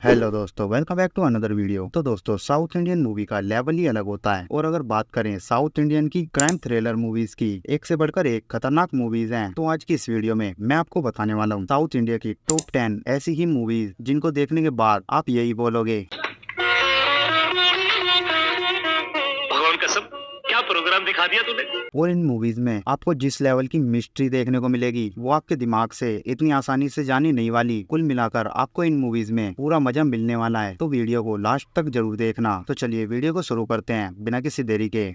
Hello दोस्तों, welcome back to another video. तो दोस्तों, साउथ इंडियन मूवी का लेवल ही अलग होता है। और अगर बात करें साउथ इंडियन की क्राइम थ्रिलर मूवीज की, एक से बढ़कर एक खतरनाक मूवीज हैं। तो आज की इस वीडियो में मैं आपको बताने वाला हूँ साउथ इंडिया की टॉप 10 ऐसी ही मूवीज जिनको देखने के बाद आप यही बोलोगे, भगवान कसम, क्या प्रोग्राम दिखा दिया तूने। और इन मूवीज में आपको जिस लेवल की मिस्ट्री देखने को मिलेगी वो आपके दिमाग से इतनी आसानी से जानी नहीं वाली। कुल मिलाकर आपको इन मूवीज में पूरा मजा मिलने वाला है। तो वीडियो को लास्ट तक जरूर देखना। तो चलिए वीडियो को शुरू करते हैं बिना किसी देरी के।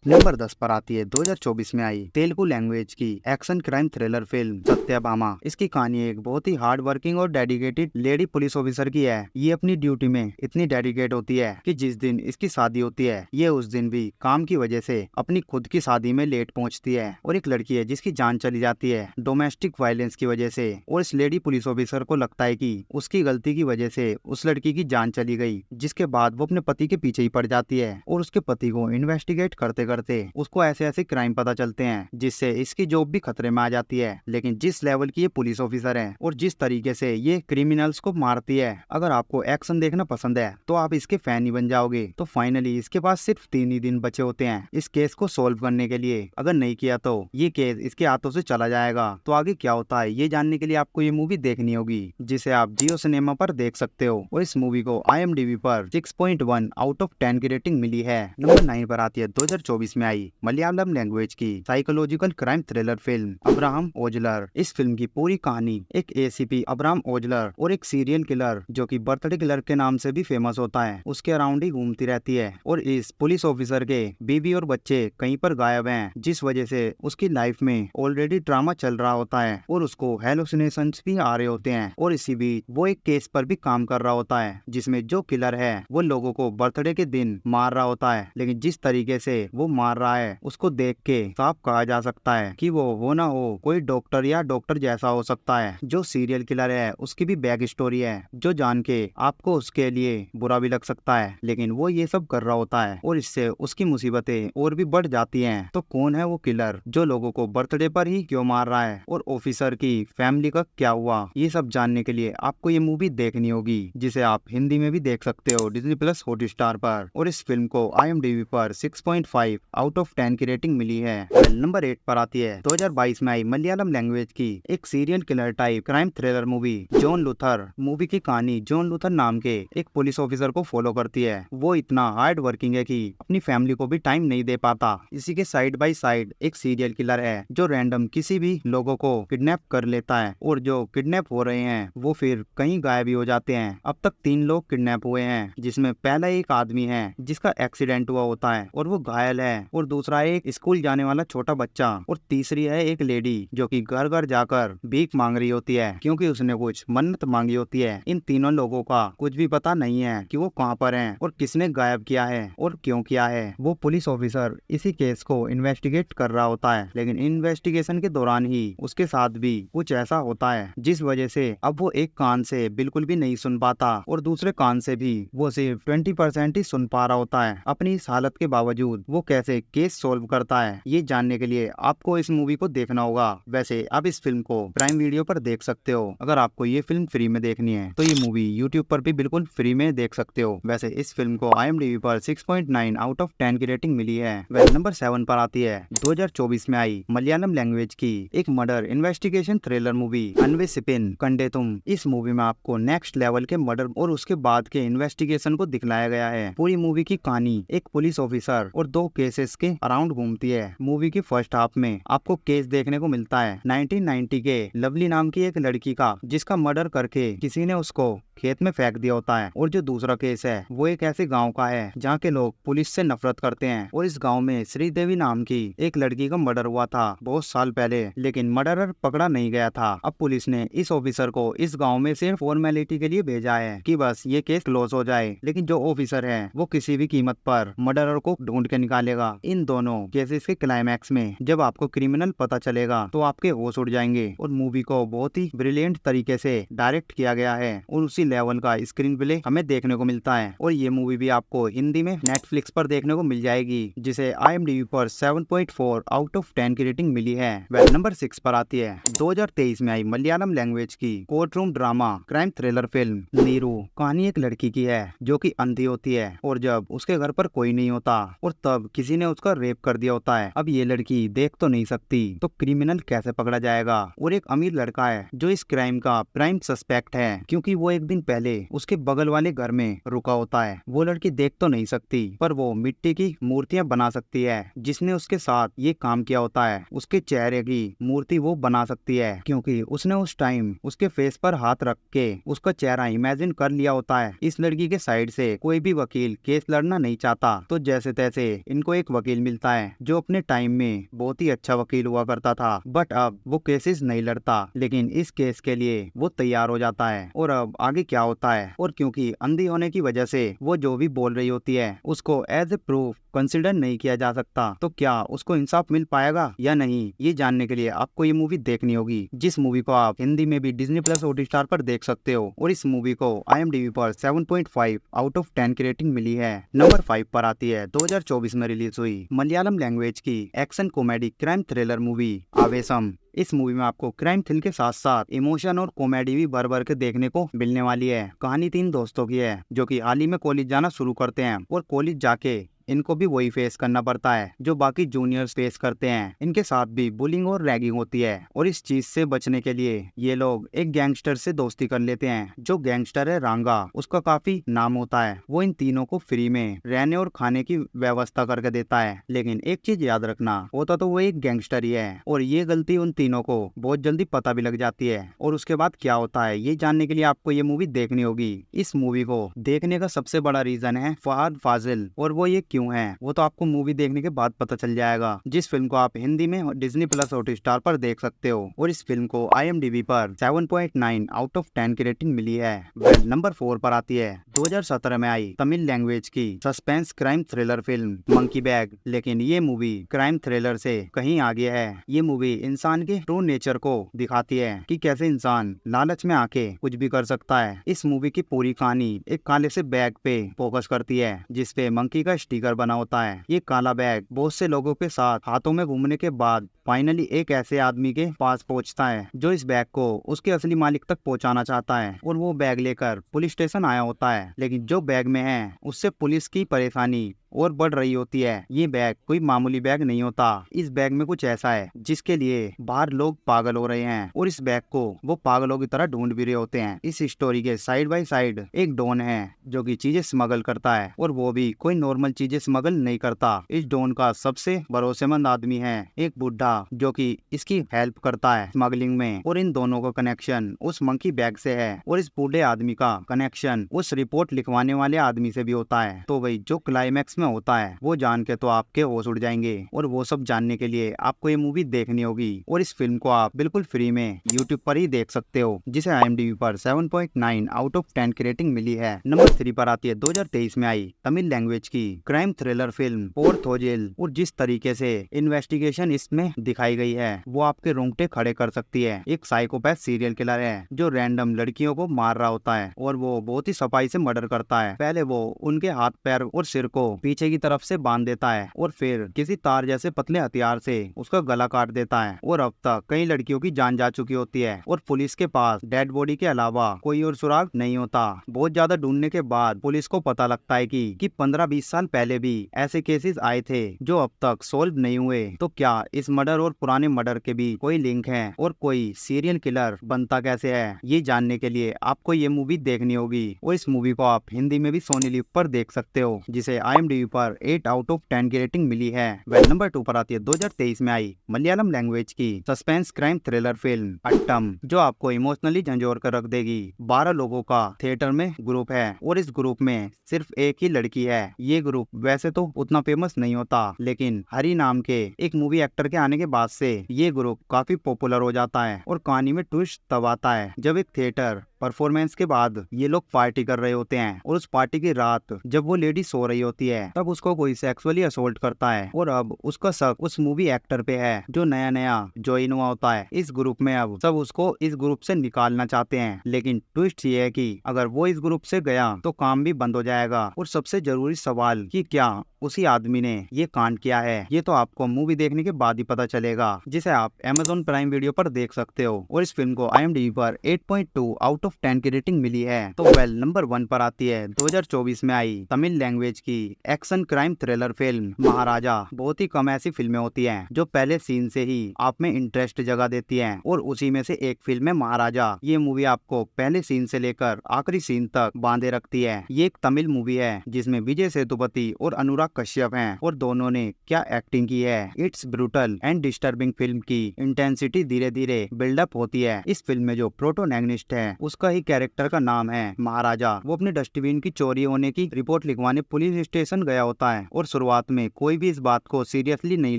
नंबर 10 पर आती है 2024 में आई तेलुगु लैंग्वेज की action crime thriller film Satyabhama. इसकी कहानी एक बहुत ही हार्ड वर्किंग और डेडिकेटेड लेडी पुलिस ऑफिसर की है। ये अपनी ड्यूटी में इतनी डेडिकेट होती है कि जिस दिन इसकी शादी होती है ये उस दिन भी काम की वजह से अपनी खुद की शादी में लेट पहुंचती है। और एक लड़की है जिसकी जान चली जाती है डोमेस्टिक वायलेंस की वजह से। और इस लेडी पुलिस ऑफिसर को लगता है कि उसकी गलती की वजह से उस लड़की की जान चली गई, जिसके बाद वो अपने पति के पीछे ही पड़ जाती है। और उसके पति को इन्वेस्टिगेट करते करते उसको ऐसे ऐसे क्राइम पता चलते हैं जिससे इसकी जॉब भी खतरे में आ जाती है। लेकिन जिस लेवल की ये पुलिस ऑफिसर है और जिस तरीके से ये क्रिमिनल्स को मारती है, अगर आपको एक्शन देखना पसंद है तो आप इसके फैन ही बन जाओगे। तो फाइनली इसके पास सिर्फ 3 ही दिन बचे होते हैं इस केस को सोल्व करने के लिए। अगर नहीं किया तो ये केस इसके हाथों से चला जाएगा। तो आगे क्या होता है ये जानने के लिए आपको ये मूवी देखनी होगी, जिसे आप जियो सिनेमा पर देख सकते हो। और इस मूवी को IMDb पर 6.1 आउट ऑफ 10 की रेटिंग मिली है। नंबर 9 पर आती है 2024 में आई मलयालम लैंग्वेज की psychological crime thriller film Abraham Ozler. इस फिल्म की पूरी कहानी एक ACP अब्राहम ओजलर और एक सीरियल किलर जो कि बर्थडे किलर के नाम से भी फेमस होता है उसके अराउंड ही घूमती रहती है। और इस पुलिस ऑफिसर के बीवी और बच्चे कहीं पर गायब हैं, जिस वजह से उसकी लाइफ में ऑलरेडी ड्रामा चल रहा होता है और उसको हेलुसिनेशंस भी आ रहे होते हैं। और इसी बीच वो एक केस पर भी काम कर रहा होता है जिसमें जो किलर है वो लोगों को बर्थडे के दिन मार रहा होता है। लेकिन जिस तरीके से वो मार रहा है उसको देख के साफ कहा जा सकता है कि वो ना हो कोई डॉक्टर या डॉक्टर जैसा हो सकता है। जो सीरियल किलर है उसकी भी बैक स्टोरी है जो जान के आपको उसके लिए बुरा भी लग सकता है, लेकिन वो ये सब कर रहा होता है और इससे उसकी मुसीबतें और भी बढ़ जाती हैं। तो कौन है वो किलर जो लोगों को बर्थडे पर ही क्यों मार रहा है और ऑफिसर की फैमिली का क्या हुआ, ये सब जानने के लिए आपको ये मूवी देखनी होगी, जिसे आप हिंदी में भी देख सकते हो Disney+ हॉटस्टार पर। और इस फिल्म को IMDb पर 6.5 आउट ऑफ 10 की रेटिंग मिली है। नंबर 8 पर आती है 2022 में आई मलयालम लैंग्वेज की एक serial killer type crime thriller movie John Luther. Movie की कहानी जॉन लूथर नाम के एक पुलिस ऑफिसर को फॉलो करती है। वो इतना हार्ड वर्किंग है कि अपनी फैमिली को भी टाइम नहीं दे पाता। इसी के साइड बाय साइड एक सीरियल किलर है जो रैंडम किसी भी लोगों को किडनैप कर लेता है और जो किडनैप हो रहे हैं वो फिर कहीं गायब भी हो जाते हैं। अब तक 3 लोग किडनैप हुए हैं, जिसमें पहला एक आदमी है जिसका एक्सीडेंट हुआ होता है और वो घायल है, और दूसरा एक स्कूल जाने वाला छोटा बच्चा, और तीसरी है एक लेडी जो कि घर घर जाकर भीख मांग रही होती है क्योंकि उसने कुछ मन्नत मांगी होती है। इन तीनों लोगों का कुछ भी पता नहीं है कि वो कहाँ पर हैं और किसने गायब किया है और क्यों किया है। वो पुलिस ऑफिसर इसी केस को इन्वेस्टिगेट कर रहा होता है, लेकिन इन्वेस्टिगेशन के दौरान ही उसके साथ भी कुछ ऐसा होता है जिस वजह से अब वो एक कान से बिल्कुल भी नहीं सुन पाता और दूसरे कान से भी वो सिर्फ 20% ही सुन पा रहा होता है। अपनी इस हालत के बावजूद वो कैसे केस सोल्व करता है ये जानने के लिए आपको इस मूवी को देखना होगा। वैसे आप इस फिल्म को प्राइम वीडियो पर देख सकते हो। अगर आपको ये फिल्म फ्री में देखनी है तो ये मूवी यूट्यूब पर भी बिल्कुल फ्री में देख सकते हो। वैसे इस फिल्म को IMDb पर 6.9 आउट ऑफ 10 की रेटिंग मिली है। वह नंबर 7 पर आती है 2024 में आई मलयालम लैंग्वेज की एक मर्डर इन्वेस्टिगेशन थ्रिलर मूवी अन्वेषिपिन कंडेतुम। इस मूवी में आपको नेक्स्ट लेवल के मर्डर और उसके बाद के इन्वेस्टिगेशन को दिखलाया गया है। पूरी मूवी की कहानी एक पुलिस ऑफिसर और 2 केसेस के अराउंड घूमती है। मूवी की फर्स्ट हाफ में आपको केस देखने को मिलता है 1990 के लवली नाम की एक लड़की का, जिसका मर्डर करके किसी ने उसको खेत में फेंक दिया होता है। और जो दूसरा केस है वो एक ऐसे गांव का है जहाँ के लोग पुलिस से नफरत करते हैं। और इस गांव में श्रीदेवी नाम की एक लड़की का मर्डर हुआ था बहुत साल पहले, लेकिन मर्डरर पकड़ा नहीं गया था। अब पुलिस ने इस ऑफिसर को इस गाँव में सिर्फ फॉर्मेलिटी के लिए भेजा है कि बस ये केस क्लोज हो जाए, लेकिन जो ऑफिसर है वो किसी भी कीमत पर मर्डरर को ढूंढ के निकालेगा। इन दोनों केसेस के क्लाइमैक्स में जब आपको क्रिमिनल पता चलेगा तो आपके होश उड़ जाएंगे। और मूवी को बहुत ही ब्रिलियंट तरीके से डायरेक्ट किया गया है और उसी लेवल का स्क्रीन प्ले हमें देखने को मिलता है। और ये मूवी भी आपको हिंदी में नेटफ्लिक्स पर देखने को मिल जाएगी, जिसे IMDb पर 7.4 आउट ऑफ 10 की रेटिंग मिली है। वह नंबर 6 पर आती है 2023 में आई मलयालम लैंग्वेज की court room drama crime thriller film Neeru. कहानी एक लड़की की है जो कि अंधी होती है और जब उसके घर पर कोई नहीं होता और तब किसी ने उसका रेप कर दिया होता है। अब ये लड़की देख तो नहीं सकती, तो क्रिमिनल कैसे पकड़ा जाएगा। और एक अमीर लड़का है जो इस क्राइम का प्राइम सस्पेक्ट है, क्योंकि वो एक दिन पहले उसके बगल वाले घर में रुका होता है। वो लड़की देख तो नहीं सकती, पर वो मिट्टी की मूर्तियां बना सकती है। जिसने उसके साथ ये काम किया होता है उसके चेहरे की मूर्ति वो बना सकती है, क्योंकि उसने उस टाइम उसके फेस पर हाथ रख के उसका चेहरा इमेजिन कर लिया होता है। इस लड़की के साइड से कोई भी वकील केस लड़ना नहीं चाहता, तो जैसे तैसे इनको एक वकील मिलता है जो अपने टाइम में बहुत ही अच्छा वकील हुआ करता था। बट अब वो केसेस नहीं लड़ता, लेकिन इस केस के लिए वो तैयार हो जाता है। और अब आगे क्या होता है, और क्योंकि अंधी होने की वजह से वो जो भी बोल रही होती है उसको एज ए प्रूफ कंसिडर नहीं किया जा सकता, तो क्या उसको इंसाफ मिल पाएगा या नहीं, ये जानने के लिए आपको ये मूवी देखनी होगी, जिस मूवी को आप हिंदी में भी डिज्नी प्लस हॉटस्टार पर देख सकते हो। और इस मूवी को IMDb पर 7.5 आउट ऑफ 10 की रेटिंग मिली है। नंबर 5 पर आती है 2024 में रिलीज हुई मलयालम लैंग्वेज की action comedy crime thriller movie Aavesham. इस मूवी में आपको क्राइम थ्रिल के साथ साथ इमोशन और कॉमेडी भी भर भर के देखने को मिलने वाली है। कहानी 3 दोस्तों की है जो कि हाल ही में कॉलेज जाना शुरू करते हैं, और कॉलेज जाके इनको भी वही फेस करना पड़ता है जो बाकी जूनियर्स फेस करते हैं। इनके साथ भी बुलिंग और रैगिंग होती है, और इस चीज से बचने के लिए ये लोग एक गैंगस्टर से दोस्ती कर लेते हैं। जो गैंगस्टर है रांगा, उसका काफी नाम होता है। वो इन तीनों को फ्री में रहने और खाने की व्यवस्था करके देता है। लेकिन एक चीज याद रखना, होता तो वो एक गैंगस्टर ही है, और ये गलती उन तीनों को बहुत जल्दी पता भी लग जाती है। और उसके बाद क्या होता है ये जानने के लिए आपको ये मूवी देखनी होगी। इस मूवी को देखने का सबसे बड़ा रीजन है फहद फाजिल, और वो ये क्यों है वो तो आपको मूवी देखने के बाद पता चल जाएगा, जिस फिल्म को आप हिंदी में डिज्नी प्लस हॉटस्टार पर देख सकते हो। और इस फिल्म को IMDb पर 7.9 आउट ऑफ 10 की रेटिंग मिली है। वेल नंबर 4 पर आती है 2017 में आई तमिल लैंग्वेज की suspense crime thriller film monkey bag. लेकिन ये मूवी क्राइम थ्रिलर से कहीं आगे है। ये मूवी इंसान के ट्रू नेचर को दिखाती है कि कैसे इंसान लालच में आके कुछ भी कर सकता है। इस मूवी की पूरी कहानी एक काले से बैग पे फोकस करती है, जिसपे मंकी का स्टिकर बना होता है। ये काला बैग बहुत से लोगों के साथ हाथों में घूमने के बाद फाइनली एक ऐसे आदमी के पास पहुंचता है जो इस बैग को उसके असली मालिक तक पहुंचाना चाहता है। और वो बैग लेकर पुलिस स्टेशन आया होता है, लेकिन जो बैग में है उससे पुलिस की परेशानी और बढ़ रही होती है। ये बैग कोई मामूली बैग नहीं होता। इस बैग में कुछ ऐसा है जिसके लिए बाहर लोग पागल हो रहे हैं, और इस बैग को वो पागलों की तरह ढूंढ भी रहे होते हैं। इस स्टोरी के साइड बाय साइड एक डॉन है जो कि चीजें स्मगल करता है, और वो भी कोई नॉर्मल चीजें स्मगल नहीं करता। इस डॉन का सबसे भरोसेमंद आदमी है एक बुढ़ा जो कि इसकी हेल्प करता है स्मगलिंग में। और इन दोनों का कनेक्शन उस मंकी बैग से है, और इस बूढ़े आदमी का कनेक्शन उस रिपोर्ट लिखवाने वाले आदमी से भी होता है। तो वही जो क्लाइमैक्स में होता है वो जान के तो आपके होश उड़ जाएंगे। और वो सब जानने के लिए आपको ये मूवी देखनी होगी। और इस फिल्म को आप बिल्कुल फ्री में YouTube पर ही देख सकते हो, जिसे IMDb पर 7.9 आउट ऑफ 10 की रेटिंग मिली है। नंबर 3 पर आती है 2023 में आई तमिल लैंग्वेज की क्राइम थ्रिलर फिल्म पोर्थ ओजेल। और जिस तरीके से इन्वेस्टिगेशन इसमें दिखाई गई है वो आपके रोंगटे खड़े कर सकती है। एक साइकोपैथ सीरियल किलर है जो रैंडम लड़कियों को मार रहा होता है, और वो बहुत ही सफाई से मर्डर करता है। पहले वो उनके हाथ पैर और सिर को पीछे की तरफ से बांध देता है, और फिर किसी तार जैसे पतले हथियार से उसका गला काट देता है। और अब तक कई लड़कियों की जान जा चुकी होती है, और पुलिस के पास डेड बॉडी के अलावा कोई और सुराग नहीं होता। बहुत ज्यादा ढूंढने के बाद पुलिस को पता लगता है कि 15-20 साल पहले भी ऐसे केसेस आए थे जो अब तक सोल्व नहीं हुए। तो क्या इस मर्डर और पुराने मर्डर के बीच कोई लिंक है, और कोई सीरियल किलर बनता कैसे है, ये जानने के लिए आपको ये मूवी देखनी होगी। और इस मूवी को आप हिंदी में भी सोनी लिव पर देख सकते हो, जिसे IMDb पर 8 आउट ऑफ 10 की रेटिंग मिली है। वह नंबर 2 पर आती है 2023 में आई मलयालम लैंग्वेज की suspense crime thriller film Attam, जो आपको इमोशनली झंझोर कर रख देगी। 12 लोगों का थिएटर में ग्रुप है, और इस ग्रुप में सिर्फ एक ही लड़की है। ये ग्रुप वैसे तो उतना फेमस नहीं होता, लेकिन हरी नाम के एक मूवी एक्टर के आने के बाद से ये ग्रुप काफी पॉपुलर हो जाता है। और कहानी में ट्विस्ट तब आता है जब एक थिएटर परफॉर्मेंस के बाद ये लोग पार्टी कर रहे होते हैं और उस पार्टी की रात जब वो लेडी सो रही होती है तब उसको कोई सेक्सुअली असोल्ट करता है और अब उसका शक उस मूवी एक्टर पे है जो नया नया ज्वाइन हुआ होता है इस ग्रुप में। अब सब उसको इस ग्रुप से निकालना चाहते हैं, लेकिन ट्विस्ट ये है कि अगर वो इस ग्रुप से गया तो काम भी बंद हो जाएगा। और सबसे जरूरी सवाल कि क्या उसी आदमी ने ये कांड किया है, ये तो आपको मूवी देखने के बाद ही पता चलेगा, जिसे आप Amazon प्राइम वीडियो पर देख सकते हो। और इस फिल्म को IMDb पर 8.2 आउट ऑफ 10 की रेटिंग मिली है। तो वेल नंबर 1 पर आती है 2024 में आई तमिल लैंग्वेज की एक्शन क्राइम थ्रिलर फिल्म महाराजा। बहुत ही कम ऐसी फिल्में होती हैं जो पहले सीन से ही आप में इंटरेस्ट जगा देती हैं, और उसी में से एक फिल्म है महाराजा। ये मूवी आपको पहले सीन से लेकर आखिरी सीन तक बांधे रखती है। ये एक तमिल मूवी है जिसमें विजय सेतुपति और अनुराग कश्यप हैं, और दोनों ने क्या एक्टिंग की है। It's brutal and disturbing. Film की इंटेंसिटी धीरे धीरे बिल्डअप होती है। इस फिल्म में जो प्रोटोनैगनिस्ट है उसका ही कैरेक्टर का नाम है महाराजा। वो अपने डस्टबिन की चोरी होने की रिपोर्ट लिखवाने पुलिस स्टेशन गया होता है, और शुरुआत में कोई भी इस बात को सीरियसली नहीं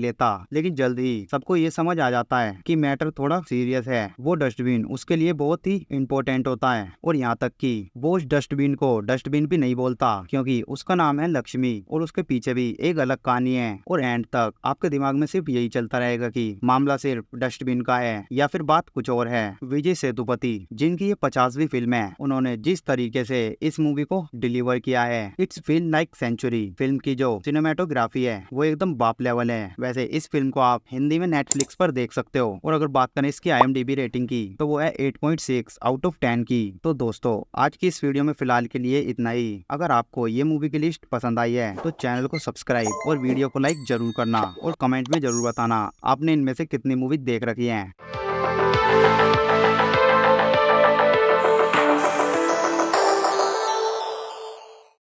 लेता, लेकिन जल्द ही सबको ये समझ आ जाता है कि मैटर थोड़ा सीरियस है। वो डस्टबिन उसके लिए बहुत ही इम्पोर्टेंट होता है, और यहाँ तक कि वो उस डस्टबिन को डस्टबिन भी नहीं बोलता क्योंकि उसका नाम है लक्ष्मी, और उसके पीछे भी एक अलग कहानी है। और एंड तक आपके दिमाग में सिर्फ यही चलता रहेगा कि मामला सिर्फ डस्टबिन का है या फिर बात कुछ और है। विजय सेतुपति जिनकी ये 50वीं फिल्म है, उन्होंने जिस तरीके से इस मूवी को डिलीवर किया है, it's feel like century. Film की जो सिनेमेटोग्राफी है वो एकदम बाप लेवल है। वैसे इस फिल्म को आप हिंदी में नेटफ्लिक्स पर देख सकते हो, और अगर बात करें इसकी IMDb रेटिंग की तो वो है 8.6 आउट ऑफ 10 की। तो दोस्तों आज की इस वीडियो में फिलहाल के लिए इतना ही। अगर आपको ये मूवी की लिस्ट पसंद आई है तो चैनल को सब्सक्राइब और वीडियो को लाइक जरूर करना, और कमेंट में जरूर बताना आपने इनमें से कितनी मूवी देख रखी है।